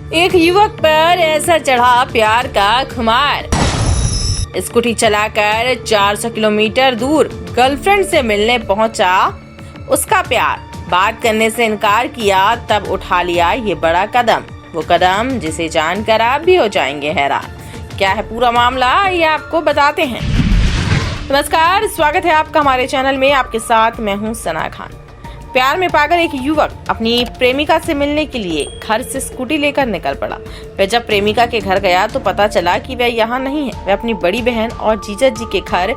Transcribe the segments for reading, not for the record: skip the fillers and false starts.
एक युवक पर ऐसा चढ़ा प्यार का खुमार। स्कूटी चलाकर 400 किलोमीटर दूर गर्लफ्रेंड से मिलने पहुंचा उसका प्यार। बात करने से इनकार किया तब उठा लिया ये बड़ा कदम। वो कदम जिसे जानकर आप भी हो जाएंगे हैरान। क्या है पूरा मामला, ये आपको बताते हैं। नमस्कार, स्वागत है आपका हमारे चैनल में। आपके साथ मैं हूं सना खान। प्यार में पागल एक युवक अपनी प्रेमिका से मिलने के लिए घर से स्कूटी लेकर निकल पड़ा। वह जब प्रेमिका के घर गया तो पता चला कि वह यहाँ नहीं है। वह अपनी बड़ी बहन और जीजा जी के घर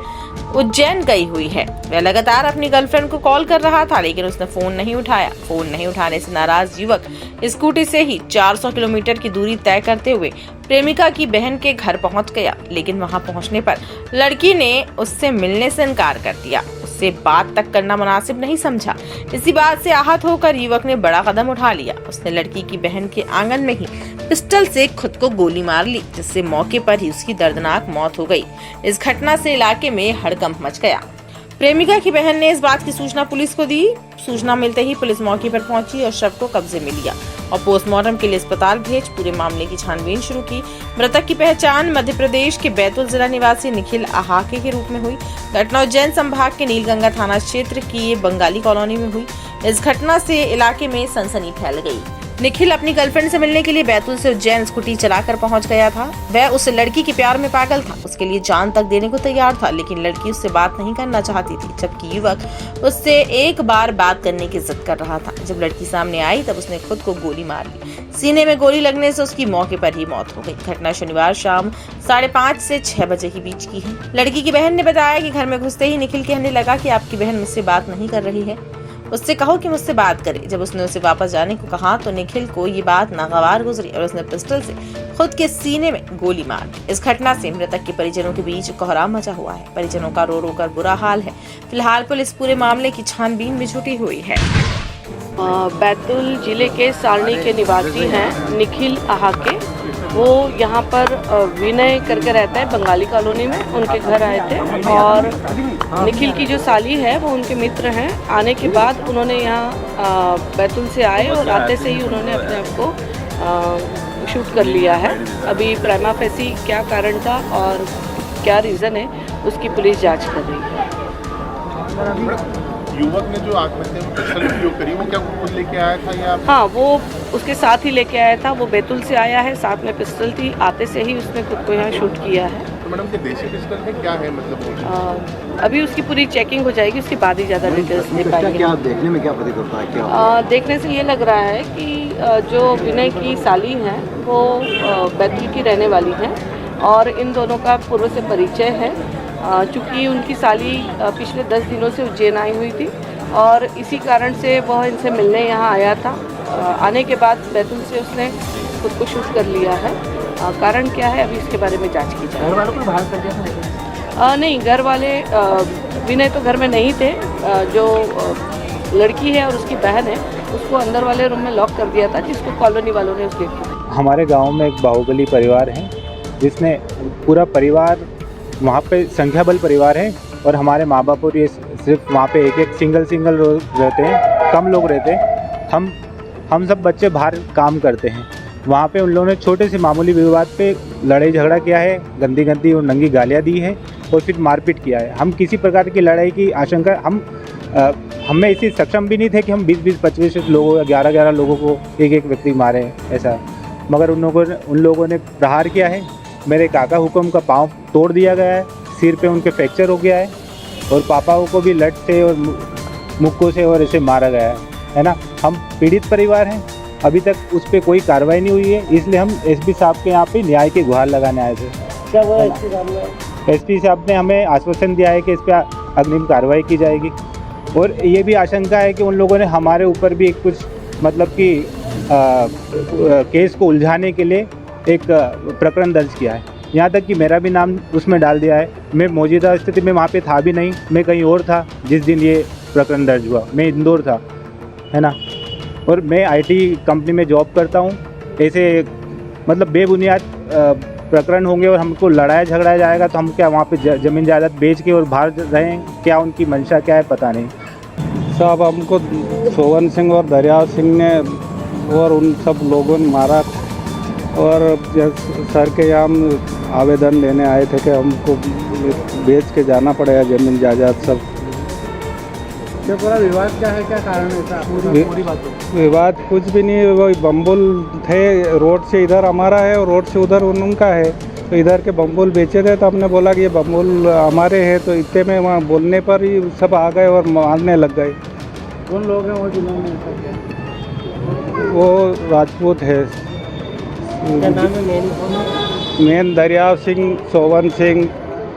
उज्जैन गई हुई है। वह लगातार अपनी गर्लफ्रेंड को कॉल कर रहा था, लेकिन उसने फोन नहीं उठाया। फोन नहीं उठाने से नाराज युवक स्कूटी से ही 400 किलोमीटर की दूरी तय करते हुए प्रेमिका की बहन के घर पहुंच गया। लेकिन वहां पहुंचने पर लड़की ने उससे मिलने से इनकार कर दिया। उससे बात तक करना मुनासिब नहीं समझा। इसी बात से आहत होकर युवक ने बड़ा कदम उठा लिया। उसने लड़की की बहन के आंगन में ही पिस्टल से खुद को गोली मार ली, जिससे मौके पर ही उसकी दर्दनाक मौत हो गई। इस घटना से इलाके में हड़कंप मच गया। प्रेमिका की बहन ने इस बात की सूचना पुलिस को दी। सूचना मिलते ही पुलिस मौके पर पहुंची और शव को कब्जे में लिया और पोस्टमार्टम के लिए अस्पताल भेज पूरे मामले की छानबीन शुरू की। मृतक की पहचान मध्य प्रदेश के बैतूल जिला निवासी निखिल आहाके के रूप में हुई। घटना उज्जैन संभाग के नीलगंगा थाना क्षेत्र की बंगाली कॉलोनी में हुई। इस घटना से इलाके में सनसनी फैल गई। निखिल अपनी गर्लफ्रेंड से मिलने के लिए बैतूल से उज्जैन स्कूटी चलाकर पहुंच गया था। वह उस लड़की के प्यार में पागल था, उसके लिए जान तक देने को तैयार था, लेकिन लड़की उससे बात नहीं करना चाहती थी, जबकि युवक उससे एक बार बात करने की जिद कर रहा था। जब लड़की सामने आई तब उसने खुद को गोली मार ली। सीने में गोली लगने से उसकी मौके पर ही मौत हो गई। घटना शनिवार शाम 5:30 से 6 बजे के बीच की है। लड़की की बहन ने बताया कि घर में घुसते ही निखिल कहने लगा कि आपकी बहन मुझसे बात नहीं कर रही है, उससे कहो कि मुझसे बात करे। जब उसने उसे वापस जाने को कहा तो निखिल को ये बात नागवार गुजरी और उसने पिस्टल से खुद के सीने में गोली मार दी। इस घटना से मृतक के परिजनों के बीच कोहराम मचा हुआ है। परिजनों का रो रो कर बुरा हाल है। फिलहाल पुलिस पूरे मामले की छानबीन में जुटी हुई है। बैतूल जिले के सारणी के निवासी हैं निखिल आहाके। वो यहाँ पर विनय करके रहता है बंगाली कॉलोनी में। उनके घर आए थे और निखिल की जो साली है वो उनके मित्र हैं। आने के बाद उन्होंने यहाँ बैतूल से आए और आते से ही उन्होंने अपने आप को शूट कर लिया है। अभी प्राइमा फेसी क्या कारण था और क्या रीज़न है उसकी पुलिस जांच कर रही है। युवक ने जो आत्महत्या में पिस्टल उपयोग करी वो क्या खुद लेके आया था या? हाँ, वो उसके साथ ही लेके आया था। वो बैतूल से आया है, साथ में पिस्टल थी। आते से ही उसने खुद को यहाँ शूट किया है। तो मैडम, ये देसी पिस्टल है क्या है मतलब? अभी उसकी पूरी चेकिंग हो जाएगी, उसके बाद ही ज़्यादा डिटेल्स दे पाएंगे। क्या देखने में क्या प्रतीत होता है? क्या देखने से ये लग रहा है कि जो विनय की साली हैं वो बैतूल की रहने वाली हैं और इन दोनों का पूर्व से परिचय है। चूँकि उनकी साली पिछले 10 दिनों से उज्जैन आई हुई थी और इसी कारण से वह इनसे मिलने यहाँ आया था। आने के बाद बैतूल से उसने खुद को शूट कर लिया है। कारण क्या है अभी इसके बारे में जांच की जाए। घर वालों को बाहर कर दिया था? नहीं, घर वाले विनय तो घर में नहीं थे। जो लड़की है और उसकी बहन है उसको अंदर वाले रूम में लॉक कर दिया था, जिसको कॉलोनी वालों ने उस गेट को। हमारे गांव में एक बाहुबली परिवार है जिसने पूरा परिवार वहाँ पे संख्या बल परिवार है और हमारे माँ बाप और ये सिर्फ वहाँ पे एक सिंगल रहते हैं, कम लोग रहते हैं। हम सब बच्चे बाहर काम करते हैं। वहाँ पे उन लोगों ने छोटे से मामूली विवाद पे लड़ाई झगड़ा किया है, गंदी और नंगी गालियाँ दी है और फिर मारपीट किया है। हम किसी प्रकार की लड़ाई की आशंका हमें इसी सक्षम भी नहीं थे कि हम 20-25 लोगों या 11 लोगों को एक व्यक्ति मारे ऐसा। मगर उन लोगों ने प्रहार किया है। मेरे काका हुक्म का पाँव तोड़ दिया गया है, सिर पे उनके फ्रैक्चर हो गया है और पापाओं को भी लट से और मुक्कों से और ऐसे मारा गया है ना। हम पीड़ित परिवार हैं, अभी तक उस पर कोई कार्रवाई नहीं हुई है, इसलिए हम एसपी साहब के यहाँ पे न्याय की गुहार लगाने आए थे। क्या हुआ एसपी साहब ने? एसपी साहब ने हमें आश्वासन दिया है कि इस पर अग्रिम कार्रवाई की जाएगी और ये भी आशंका है कि उन लोगों ने हमारे ऊपर भी कुछ मतलब कि केस को उलझाने के लिए एक प्रकरण दर्ज किया है। यहाँ तक कि मेरा भी नाम उसमें डाल दिया है। मैं मौजूदा स्थिति में वहाँ पे था भी नहीं, मैं कहीं और था जिस दिन ये प्रकरण दर्ज हुआ। मैं इंदौर था, है ना, और मैं आईटी कंपनी में जॉब करता हूँ। ऐसे मतलब बेबुनियाद प्रकरण होंगे और हमको लड़ाया झगड़ाया जाएगा तो हम क्या वहाँ पे ज़मीन जायदाद बेच के और बाहर रहें? क्या उनकी मंशा क्या है पता नहीं। साहब, हमको सोवन सिंह और दरिया सिंह ने और उन सब लोगों ने मारा और सर के यहाँ हम आवेदन लेने आए थे कि हमको बेच के जाना पड़ेगा ज़मीन जायदाद सब। ये पूरा विवाद क्या है, क्या कारण है ऐसा? पूरी बात हो। विवाद कुछ भी नहीं है, वही बम्बुल थे, रोड से इधर हमारा है और रोड से उधर उनका है। तो इधर के बम्बुल बेचे थे तो हमने बोला कि ये बम्बुल हमारे हैं, तो इतने में वहाँ बोलने पर ही सब आ गए और मारने लग गए। कौन लोग हैं वो जिन्होंने ऐसा किया? वो राजपूत है, क्या नाम है मेन? मेन दरियाव सिंह, सोवन सिंह,